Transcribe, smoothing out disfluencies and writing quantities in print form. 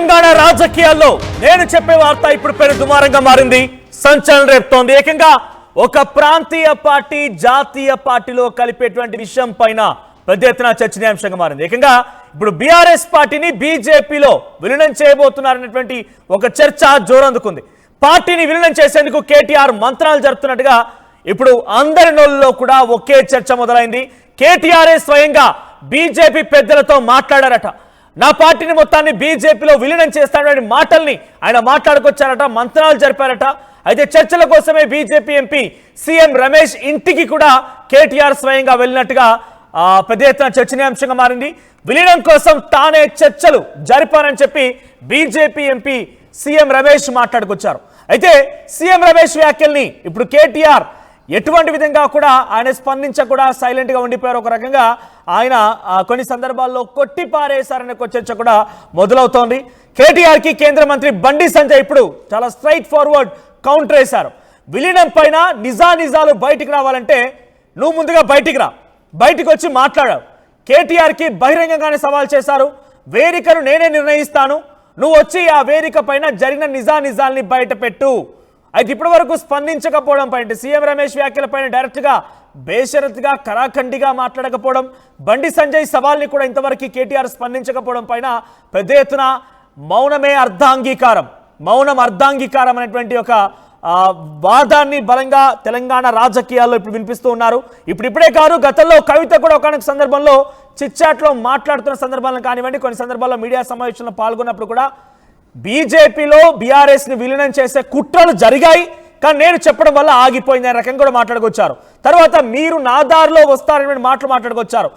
తెలంగాణ రాజకీయాల్లో నేను చెప్పే వార్త ఇప్పుడు పెను దుమారంగా మారింది, సంచలనం రేపుతోంది. ఏకంగా ఒక ప్రాంతీయ పార్టీ జాతీయ పార్టీలో కలిపేటువంటి విషయం పైన పెద్ద ఎత్తున చర్చనీయాంశంగా మారింది. ఏకంగా ఇప్పుడు బీఆర్ఎస్ పార్టీని బీజేపీలో విలీనం చేయబోతున్నారనేటువంటి ఒక చర్చ జోరందుకుంది. పార్టీని విలీనం చేసేందుకు కేటీఆర్ మంత్రాలు జరుపుతున్నట్టుగా ఇప్పుడు అందరి నోళ్ళలో కూడా ఒకే చర్చ మొదలైంది. కేటీఆర్ స్వయంగా బీజేపీ పెద్దలతో మాట్లాడారట. నా పార్టీని మొత్తాన్ని బీజేపీలో విలీనం చేస్తాడని మాటల్ని ఆయన మాట్లాడుకొచ్చారట, మంత్రాలు జరిపారట. అయితే చర్చల కోసమే బీజేపీ ఎంపీ సీఎం రమేష్ ఇంటికి కూడా కేటీఆర్ స్వయంగా వెళ్ళినట్టుగా పెద్ద ఎత్తున చర్చనీయాంశంగా మారింది. విలీనం కోసం తానే చర్చలు జరిపారని చెప్పి బీజేపీ ఎంపీ సీఎం రమేష్ మాట్లాడుకొచ్చారు. అయితే సీఎం రమేష్ వ్యాఖ్యల్ని ఇప్పుడు కేటీఆర్ ఎటువంటి విధంగా కూడా ఆయన స్పందించకుండా సైలెంట్ గా ఉండిపోయారు. ఒక రకంగా ఆయన కొన్ని సందర్భాల్లో కొట్టి పారేశారనే చర్చ కూడా మొదలవుతోంది. కేటీఆర్ కి కేంద్ర మంత్రి బండి సంజయ్ ఇప్పుడు చాలా స్ట్రైట్ ఫార్వర్డ్ కౌంటర్ వేశారు. విలీనం పైన నిజాలు బయటికి రావాలంటే నువ్వు ముందుగా బయటికి వచ్చి మాట్లాడావు. కేటీఆర్ కి బహిరంగంగానే సవాల్ చేశారు. వేదికను నేనే నిర్ణయిస్తాను, నువ్వు వచ్చి ఆ వేదిక పైన జరిగిన నిజాల్ని బయట పెట్టు. అయితే ఇప్పటి వరకు స్పందించకపోవడం పైన సీఎం రమేష్ వ్యాఖ్యలపైన డైరెక్ట్ గా బేషరత్గా కరాఖండిగా మాట్లాడకపోవడం, బండి సంజయ్ సవాల్ని కూడా ఇంతవరకు కేటీఆర్ స్పందించకపోవడం పైన పెద్ద ఎత్తున మౌనం అర్ధాంగీకారం అనేటువంటి ఒక వాదాన్ని బలంగా తెలంగాణ రాజకీయాల్లో ఇప్పుడు వినిపిస్తూ ఉన్నారు. ఇప్పుడే కాదు, గతంలో కవిత కూడా ఒకనొక సందర్భంలో చిట్చాట్లో మాట్లాడుతున్న సందర్భాలను కానివ్వండి, కొన్ని సందర్భాల్లో మీడియా సమావేశంలో పాల్గొన్నప్పుడు కూడా బీజేపీలో బీఆర్ఎస్ ని విలీనం చేసే కుట్రలు జరిగాయి, కానీ నేను చెప్పడం వల్ల ఆగిపోయింది అనే రకంగా కూడా మాట్లాడుకొచ్చారు. తర్వాత మీరు నా దారిలో వస్తారనే మాటలు మాట్లాడుకొచ్చారు.